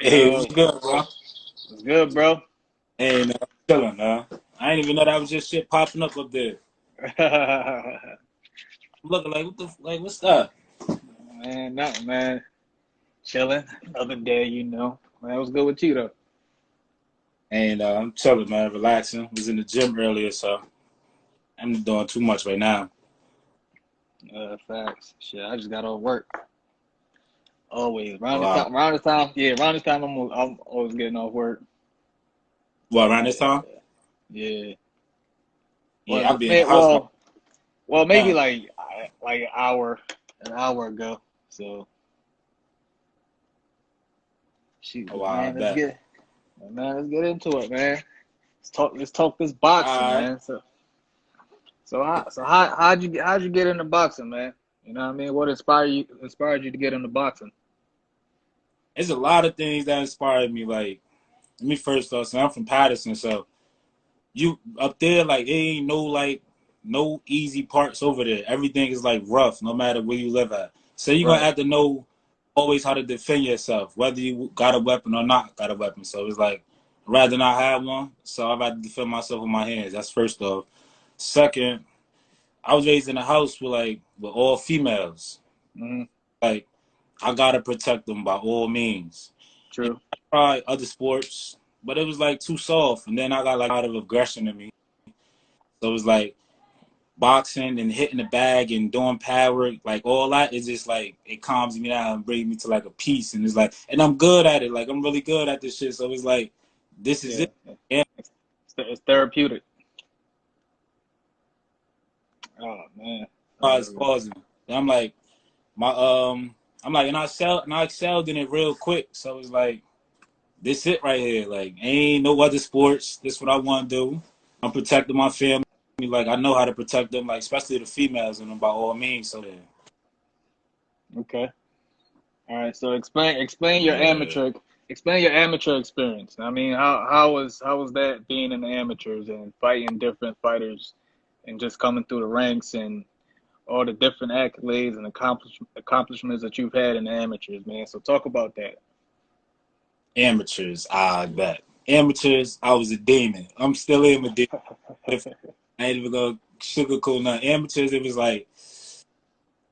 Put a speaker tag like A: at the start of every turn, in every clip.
A: Hey, what's
B: Yo,
A: good, bro?
B: it's good, bro.
A: Hey, man, I'm chilling, I didn't even know that was just shit popping up there. I'm looking like, what's that?
B: Man, nothing, man. Chilling. Other day, Man, it was good with you, though.
A: And I'm chilling, man, relaxing. Was in the gym earlier, so I'm not doing too much right now.
B: Facts. Shit, I just got off work. Always.
A: Oh, wow.
B: Around this time, I'm always getting off work.
A: Well, around
B: Yeah,
A: this time?
B: yeah.
A: Yeah, I'll be in the
B: May,
A: house by
B: maybe
A: now.
B: like an hour ago. So, shoot,
A: Oh, wow, I
B: man,
A: bet.
B: let's get into it, man. Let's talk this boxing,
A: All right.
B: man. How'd you get into boxing, man? You know what I mean? What inspired you to get into boxing?
A: There's a lot of things that inspired me. Like, let me first off, so I'm from Patterson, so you up there, like, it ain't no easy parts over there. Everything is like rough, no matter where you live at. So you're gonna
B: Right.
A: have to know always how to defend yourself, whether you got a weapon or not got a weapon. So it's like I'd rather not have one. So I'd rather defend myself with my hands. That's first off. Second, I was raised in a house with all females.
B: Hmm.
A: Like I gotta protect them by all means. And
B: True.
A: I tried other sports, but it was like too soft. And then I got like a lot of aggression in me. So it was like boxing and hitting the bag and doing power, like all that is just like it calms me down and brings me to like a peace. And it's like, and I'm good at it. Like I'm really good at this shit. So it's like, this is
B: Yeah.
A: it. And
B: It's therapeutic. Oh man.
A: I was pausing. And I'm like, my I'm like, and I excelled in it real quick. So it's like, this it right here. Like, ain't no other sports. This what I want to do. I'm protecting my family. Like I know how to protect them. Like especially the females and them by all means. So
B: Okay. All right. So
A: yeah.
B: explain your amateur experience. I mean, how was that being in the amateurs and fighting different fighters and just coming through the ranks and all the different accolades and accomplishments that you've had in the amateurs, man. So talk about that.
A: Amateurs, I bet. Amateurs, I was a demon. I'm still am a demon. If I ain't even gonna sugarcoat nothing. Amateurs, it was like,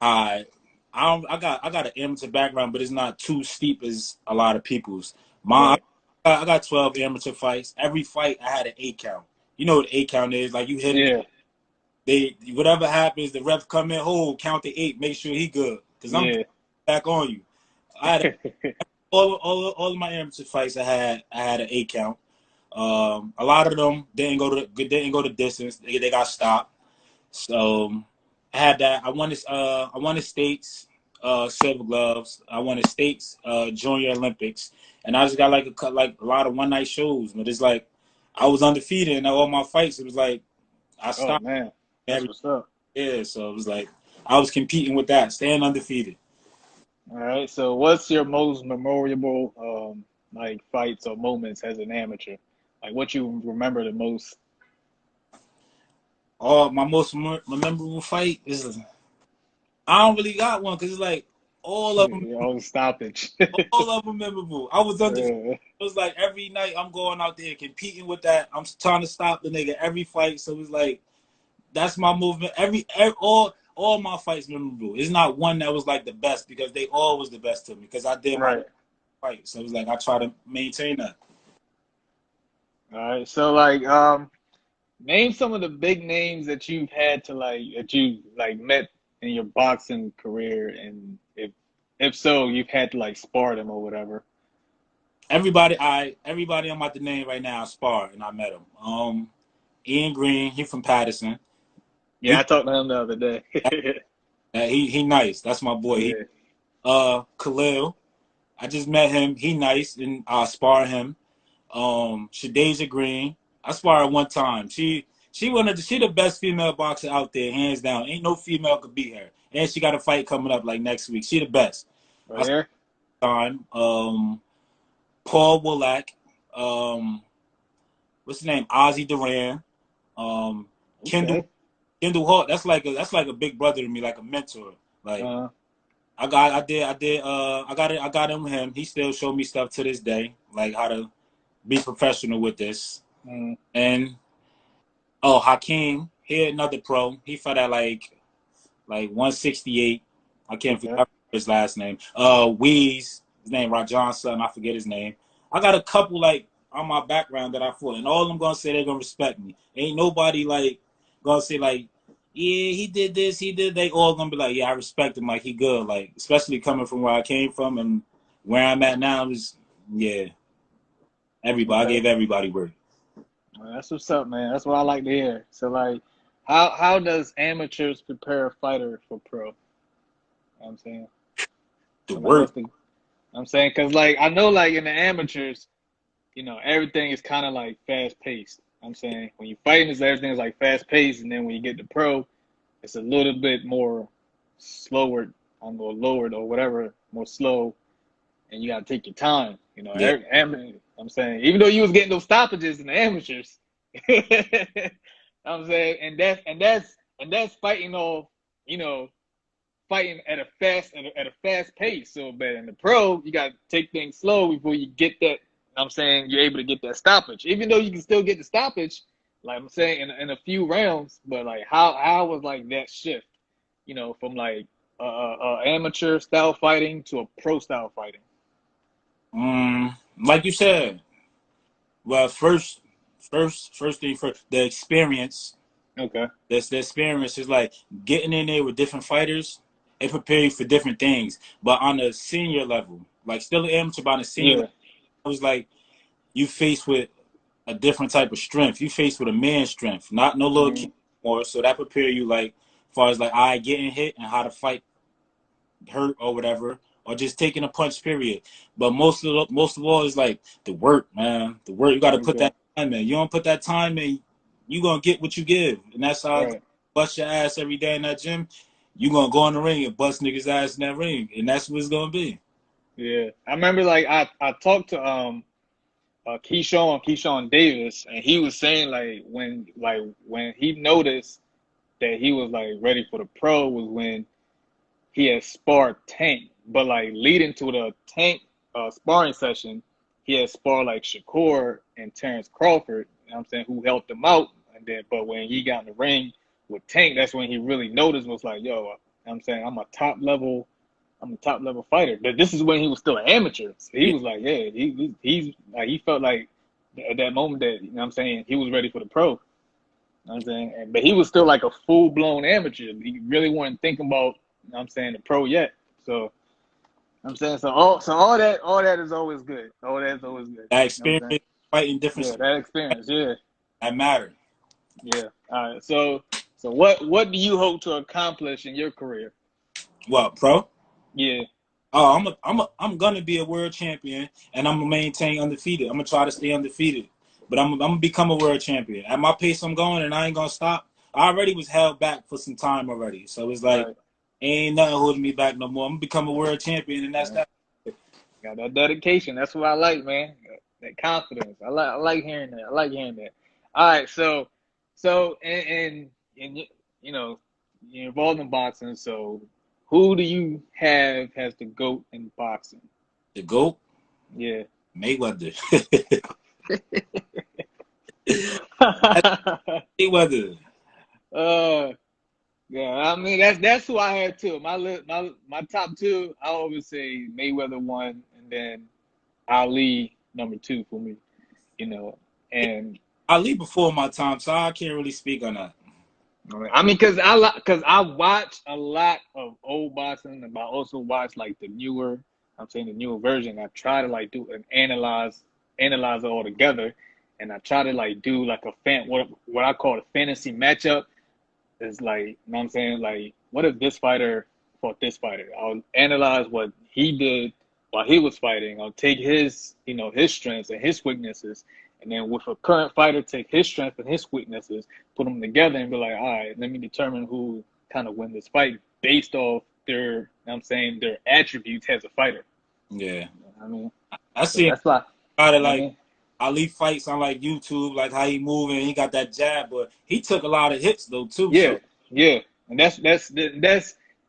A: I, I got an amateur background, but it's not too steep as a lot of people's. My,
B: Right.
A: I got 12 amateur fights. Every fight, I had an 8 count. You know what 8 count is? Like you hit him,
B: Yeah.
A: whatever happens, the ref come in, hold, count the 8, make sure he good, cause I'm
B: Yeah.
A: back on you. I had all of my amateur fights. I had an 8 count. A lot of them didn't go the distance. They got stopped. So I had that. I won the states silver gloves. I won the states junior Olympics, and I just got like a lot of one night shows. But it's like I was undefeated in all my fights. It was like I
B: Oh
A: stopped
B: man, that's
A: every
B: what's up.
A: year, so it was like I was competing with that, staying undefeated.
B: All right. So what's your most memorable like fights or moments as an amateur? Like what you remember the most?
A: My most memorable fight is I don't really got one because it's like all of them,
B: Oh, stoppage.
A: all of them memorable. I was undefeated.
B: Uh,
A: It was like every night I'm going out there competing with that. I'm trying to stop the nigga every fight. So it's like that's my movement. All my fights memorable. It's not one that was like the best because they all was the best to me because I did my
B: right.
A: fight. So it was like I try to maintain that.
B: All right. So name some of the big names that you've had to that you like met in your boxing career, and if so, you've had to like spar them or whatever.
A: Everybody I'm about to name right now spar and I met him. Ian Green, he from Patterson.
B: Yeah,
A: We
B: I talked to him the other day.
A: he nice. That's my boy.
B: Yeah.
A: Khalil. I just met him. He nice and I spar him. Shadeja Green. I spar her one time. She the best female boxer out there, hands down. Ain't no female could beat her. And she got a fight coming up like next week. She the best.
B: Oh
A: I spar
B: yeah.
A: time. Paul Wollack. Um, what's his name? Ozzy Duran. Um, Kendall
B: Okay.
A: Kendall Hart. That's like a big brother to me, like a mentor. Like
B: Uh,
A: I got him him. He still showed me stuff to this day, like how to be professional with this.
B: Mm.
A: And oh, Hakeem, he another pro. He fought at like 168. I can't
B: Okay.
A: forget his last name. Weeze, his name Rajon something. I forget his name. I got a couple like on my background that I fought, and all of them gonna say they're gonna respect me. Ain't nobody like gonna say like, yeah, he did this, he did. They all gonna be like, yeah, I respect him, like he good, like especially coming from where I came from and where I'm at now is yeah. Everybody, I
B: Okay.
A: gave everybody work.
B: Well, that's what's up, man. That's what I like to hear. So, like, how does amateurs prepare a fighter for pro? You know what I'm saying?
A: The
B: So, like,
A: work.
B: I'm saying? Because, like, I know, like, in the amateurs, everything is kind of like fast paced. I'm saying when you fighting, everything is like fast paced, and then when you get to pro, it's a little bit more slower, or lowered or whatever, more slow, and you got to take your time.
A: Yeah.
B: I'm saying even though you was getting those stoppages in the amateurs, I'm saying, and that's fighting off, you know, fighting at a fast pace. So, but in the pro, you got to take things slow before you get that. I'm saying you're able to get that stoppage, even though you can still get the stoppage. Like I'm saying in a few rounds, but like how was like that shift, from like amateur style fighting to a pro style fighting.
A: Like you said, well, first thing first, the experience.
B: Okay.
A: That's the experience is like getting in there with different fighters. It prepare you for different things. But on the senior level, like still an amateur, but on the senior
B: Yeah.
A: level, it was like you faced with a different type of strength. You faced with a man's strength, not no little
B: Mm,
A: kid more. So that prepare you like as far as like I getting hit and how to fight hurt or whatever, or just taking a punch. Period. But most of all is like the work, man. The work you got to put
B: okay.
A: that time in. You don't put that time in, you gonna get what you give, and that's how I
B: Right.
A: bust your ass every day in that gym. You gonna go in the ring and bust niggas ass in that ring, and that's what it's gonna be.
B: Yeah. I remember like I talked to Keyshawn Davis, and he was saying like when he noticed that he was like ready for the pro was when he had sparred Tank, but like leading to the Tank sparring session, he had sparred like Shakur and Terrence Crawford. You know what I'm saying, who helped him out, and then but when he got in the ring with Tank, that's when he really noticed was like, yo, you know what I'm saying I'm a top level fighter. But this is when he was still an amateur. So he
A: Yeah,
B: was like, yeah, he's like he felt like at that moment that you know what I'm saying he was ready for the pro. You know what I'm saying, but he was still like a full blown amateur. He really wasn't thinking about you know what I'm saying the pro yet. So I'm saying so all that is always good. All that is always good.
A: that
B: You know what I'm saying?
A: experience fighting different
B: Yeah,
A: styles,
B: that experience. Yeah,
A: that matter.
B: yeah. All right. So what do you hope to accomplish in your career?
A: What pro?
B: Yeah.
A: Oh, I'm gonna be a world champion, and I'm gonna maintain undefeated. I'm gonna try to stay undefeated, but I'm gonna become a world champion at my pace. I'm going, and I ain't gonna stop. I already was held back for some time already, so it's like
B: Right.
A: ain't nothing holding me back no more. I'm gonna become a world champion, and that's
B: Yeah.
A: that.
B: Got that dedication. That's what I like, man. That confidence. I like hearing that. I like hearing that. All right, so and you know you're involved in boxing. So who do you have as the GOAT in boxing?
A: The GOAT,
B: Yeah.
A: Mayweather. That's Mayweather.
B: uh yeah, I mean that's who I had too. My top two, I always say Mayweather one and then Ali number two for me, you know. And
A: I leave before my time, so I can't really speak on that.
B: I mean, cause I watch a lot of old boxing, but I also watch like the newer. I'm saying the newer version. I try to like do and analyze it all together, and I try to like do like what I call a fantasy matchup. Is like, you know what I'm saying, like what if this fighter fought this fighter? I'll analyze what he did while he was fighting. I'll take his strengths and his weaknesses, and then with a current fighter, take his strengths and his weaknesses, put them together, and be like, all right, let me determine who kind of win this fight based off their, you know what I'm saying, their attributes as a fighter.
A: Yeah,
B: I mean,
A: I
B: so
A: see
B: that's why.
A: about it
B: I
A: like
B: mean,
A: Ali fights on like YouTube, like how he moving. He got that jab, but he took a lot of hits though too.
B: yeah,
A: So
B: yeah, and that's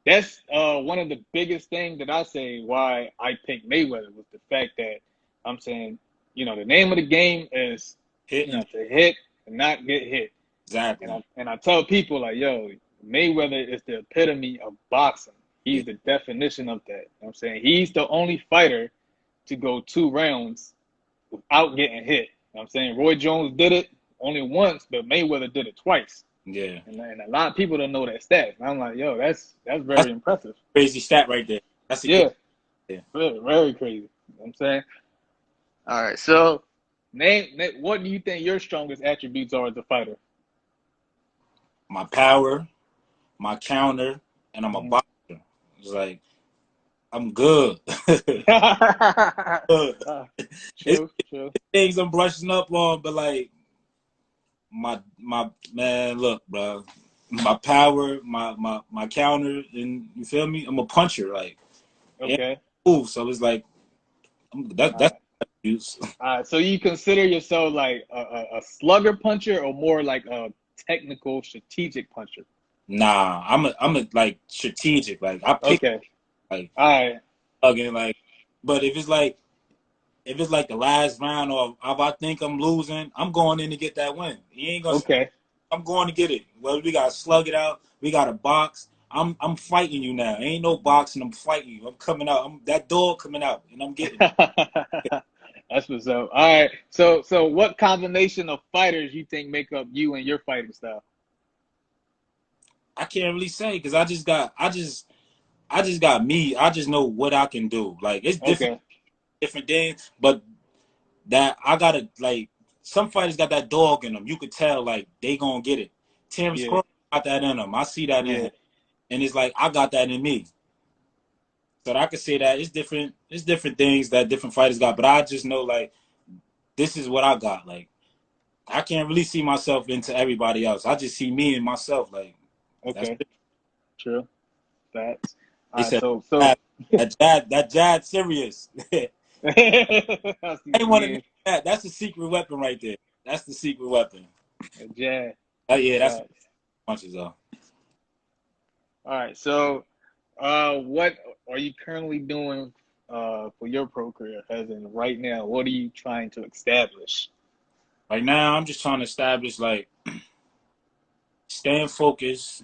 B: that's one of the biggest things that I say why I picked Mayweather was the fact that I'm saying, the name of the game is,
A: Hitting
B: to hit and not get hit.
A: exactly.
B: And I tell people like, yo, Mayweather is the epitome of boxing.
A: Yeah,
B: He's the definition of that. You know what I'm saying? He's the only fighter to go 2 rounds without getting hit. You know what I'm saying? Roy Jones did it only once, but Mayweather did it twice.
A: yeah.
B: And a lot of people don't know that stat. And I'm like, yo, that's
A: That's
B: very
A: a
B: impressive.
A: crazy stat right there. That's a
B: Yeah,
A: crazy. Yeah.
B: very, very crazy. You know what I'm saying? All right, so what do you think your strongest attributes are as a fighter?
A: My power, my counter, and I'm a
B: Mhm.
A: boxer. It's like I'm good. Good. It's
B: True, true.
A: things I'm brushing up on, but like my man, look, bro. My power, my counter, and you feel me? I'm a puncher, like and
B: Okay.
A: move. So it's like
B: All
A: that's
B: right.
A: use.
B: All right. So you consider yourself like a slugger puncher or more like a technical strategic puncher?
A: Nah, I'm a like strategic. Like I pick
B: Okay.
A: like
B: All right.
A: again like, but if it's like the last round or if I think I'm losing, I'm going in to get that win. He ain't gonna.
B: Okay.
A: I'm going to get it. Well, we gotta slug it out. We got to box. I'm fighting you now. Ain't no boxing. I'm fighting you. I'm coming out. I'm that dog coming out, and I'm getting it.
B: That's what's up. All right. So what combination of fighters you think make up you and your fighting style?
A: I can't really say because I just got me. I just know what I can do. Like it's
B: Okay.
A: different things, but that I gotta like some fighters got that dog in them. You could tell like they gonna get it. Terrence
B: Yeah.
A: Crawford got that in him. I see that in
B: Yeah.
A: him, and it's like I got that in me. So I could say that it's different. It's different things that different fighters got, but I just know like this is what I got. Like I can't really see myself into everybody else. I just see me and myself. Like that's
B: Okay.
A: it.
B: True. Facts.
A: They
B: All right.
A: said
B: So
A: that jad serious. I
B: I see what
A: ain't
B: you
A: want to know
B: mean.
A: that. That's the secret weapon right there. That's the secret weapon.
B: Yeah.
A: Yeah, that's
B: Facts.
A: punches though.
B: All right. So what are you currently doing for your pro career? As in right now, what are you trying to establish?
A: Right now, I'm just trying to establish like staying focused,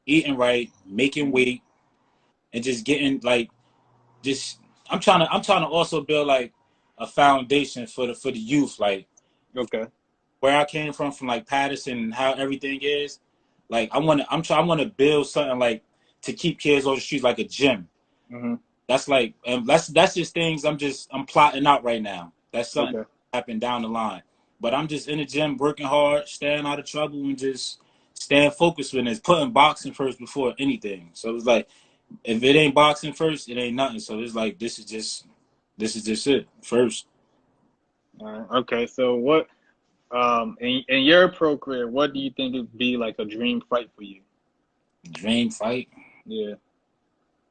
A: eating right, making
B: Mhm.
A: weight, and just getting like just. I'm trying to also build like a foundation for the youth, like
B: Okay.
A: where I came from like Patterson and how everything is. Like I want to build something like to keep kids on the streets like a gym.
B: Hmm.
A: That's like and that's just things I'm plotting out right now. That's something
B: Okay.
A: that happen down the line. But I'm just in the gym working hard, staying out of trouble, and just staying focused with it. Putting boxing first before anything. So it's like if it ain't boxing first, it ain't nothing. So it's like this is just it first.
B: All right. Okay. So what in your pro career, what do you think would be like a dream fight for you?
A: Dream fight.
B: Yeah.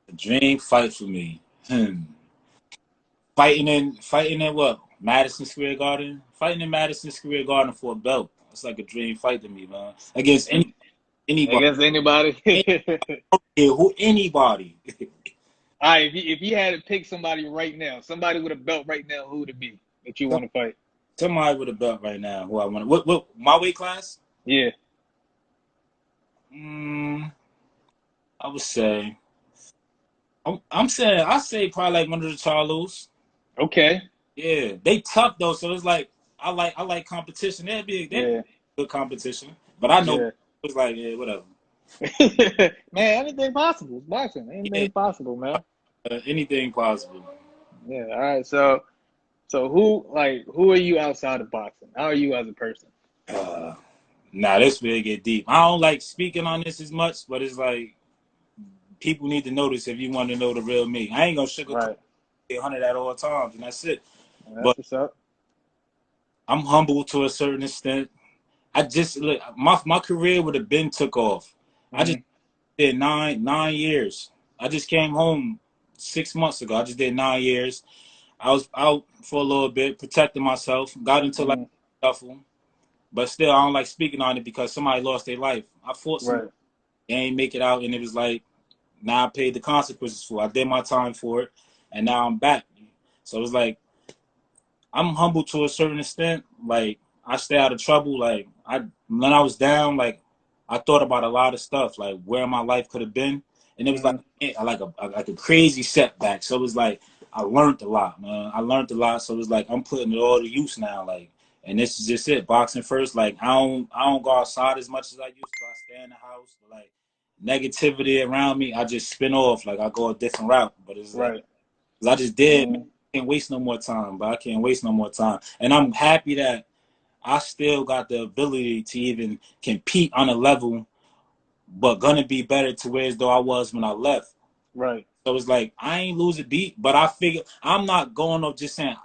A: A dream fight for me. Fighting in what? Madison Square Garden? Fighting in Madison Square Garden for a belt. It's like a dream fight to me, man. Against
B: And I
A: anybody.
B: guess anybody.
A: Anybody.
B: All right. If you had to pick somebody right now, somebody with a belt right now, who would it be that you want to fight?
A: Somebody with a belt right now who I want to. What my weight class?
B: Yeah.
A: Mm, I would say. I'm saying I say probably like one of the Charlos.
B: Okay.
A: Yeah, they tough though, so it's like I like competition. That'd be
B: Yeah.
A: good competition. But I know
B: Yeah.
A: it's like yeah, whatever.
B: Man, anything possible. It's boxing.
A: Yeah,
B: Anything possible, man.
A: anything possible.
B: Yeah. All right. So who are you outside of boxing? How are you as a person?
A: Uh, Nah, this will get deep. I don't like speaking on this as much, but it's like people need to know this if you want to know the real me. I ain't gonna sugarcoat
B: Right.
A: 100 at all times, and that's it.
B: That's
A: But
B: what's up.
A: I'm humble to a certain extent. I just look my career would have been took off. I just
B: Hmm.
A: did nine years. I just came home 6 months ago. I just did 9 years. I was out for a little bit, protecting myself. Got into like
B: Hmm.
A: shuffle, but still I don't like speaking on it because somebody lost their life. I fought some.
B: Right.
A: They ain't make it out, and it was like now I paid the consequences for it. I did my time for it, and now I'm back. So it's like I'm humble to a certain extent. Like I stay out of trouble. Like when I was down, like I thought about a lot of stuff, like where my life could have been, and it was
B: Mm-hmm.
A: like a crazy setback. So it was like I learned a lot, man. I learned a lot. So it was like I'm putting it all to use now. Like, and this is just it. Boxing first. Like I don't go outside as much as I used to. I stay in the house. Like negativity around me, I just spin off. Like I go a different route. But it's like
B: Right.
A: 'cause I just did. Man.
B: Mm-hmm.
A: I can't waste no more time. But I can't waste no more time. And I'm happy that I still got the ability to even compete on a level, but gonna be better to where as though I was when I left.
B: Right.
A: So it's like I ain't lose a beat, but I figure I'm not going up just saying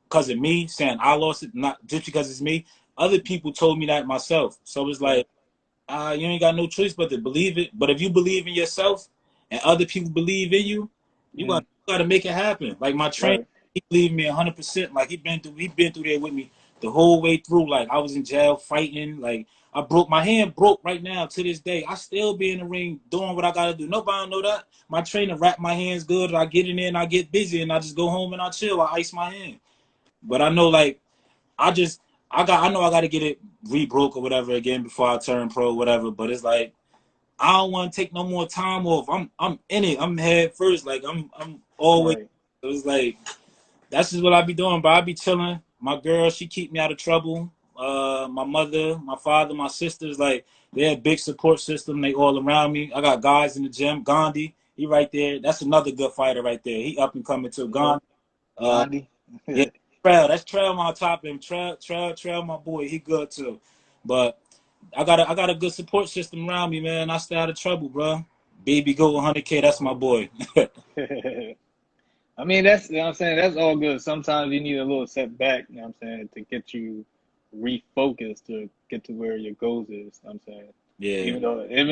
A: because of me, saying I lost it, not just because it's me. Other people told me that myself. So it's
B: Right.
A: like you ain't got no choice but to believe it. But if you believe in yourself and other people believe in you,
B: Mm-hmm.
A: got to make it happen. Like my trainer,
B: Right.
A: he believed in me 100%. Like he been through there with me the whole way through. Like I was in jail fighting. Like my hand broke right now to this day. I still be in the ring doing what I gotta do. Nobody know that. My trainer wrap my hands good. I get in there and I get busy and I just go home and I chill. I ice my hand. But I know like I know I gotta get it rebroke or whatever again before I turn pro, whatever. But it's like I don't want to take no more time off. I'm in it. I'm head first. Like I'm always.
B: Right.
A: It was like that's just what I be doing. But I be chilling. My girl, she keep me out of trouble. My mother, my father, my sisters, like they're a big support system. They all around me. I got guys in the gym. Gandhi, he right there. That's another good fighter right there. He up and coming too.
B: Yep.
A: Gandhi. Uh,
B: Gandhi.
A: yeah, Trail. That's Trail on top of him. Trail, my boy. He good too. But I got a good support system around me, man. I stay out of trouble, bro. Baby go 100K. That's my boy.
B: I mean, that's, you know what I'm saying? That's all good. Sometimes you need a little setback, you know what I'm saying, to get you refocused to get to where your goals is, you know what I'm saying?
A: Yeah,
B: Even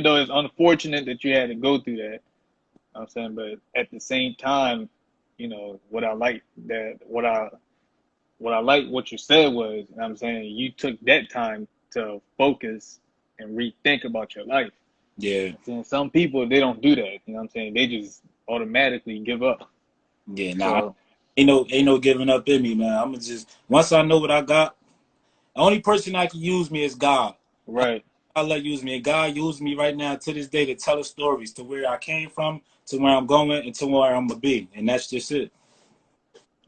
B: though it's unfortunate that you had to go through that, you know what I'm saying, but at the same time, what I like what you said was, you know what I'm saying, you took that time to focus and rethink about your life.
A: yeah,
B: And some people they don't do that, you know what I'm saying? They just automatically give up.
A: yeah. Nah,
B: So,
A: ain't no giving up in me, man. I'm just once I know what I got, the only person that can use me is God.
B: right.
A: I let use me, and God used me right now to this day to tell the stories to where I came from, to where I'm going, and to where I'm gonna be, and that's just it.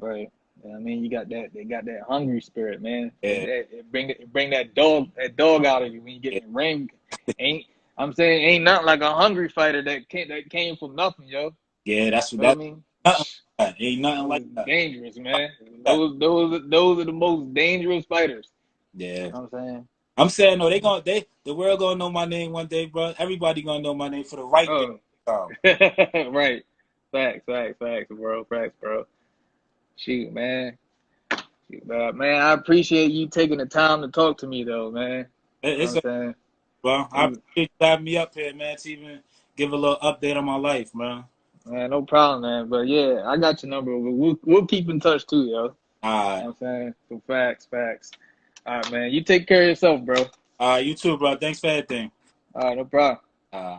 B: Right. I mean, you got that. They got that hungry spirit, man.
A: Yeah,
B: It bring that dog out of you when you get
A: yeah,
B: in the ring. Ain't I'm saying ain't nothing like a hungry fighter that came from nothing, yo.
A: yeah. That's what
B: Feel
A: that.
B: me?
A: Nothing like that. Ain't nothing like
B: Those
A: that.
B: dangerous, man.
A: Yeah.
B: Those are the most dangerous fighters.
A: Yeah.
B: You know what I'm saying?
A: I'm saying no, the world gonna know my name one day, bro. Everybody gonna know my name for the right thing.
B: Oh,
A: Um,
B: right. Facts, bro. Facts, bro. Shoot, man. Man, I appreciate you taking the time to talk to me, though, man. You know what
A: it's
B: I'm
A: a
B: saying?
A: bro. I
B: You,
A: appreciate you having me up here, man, to even give a little update on my life, man.
B: man, no problem, man. But yeah, I got your number. We'll keep in touch too, yo. You know
A: All right.
B: what I'm saying? So facts. All right, man. You take care of yourself, bro.
A: You too, bro. Thanks for everything.
B: All right, no problem.
A: Uh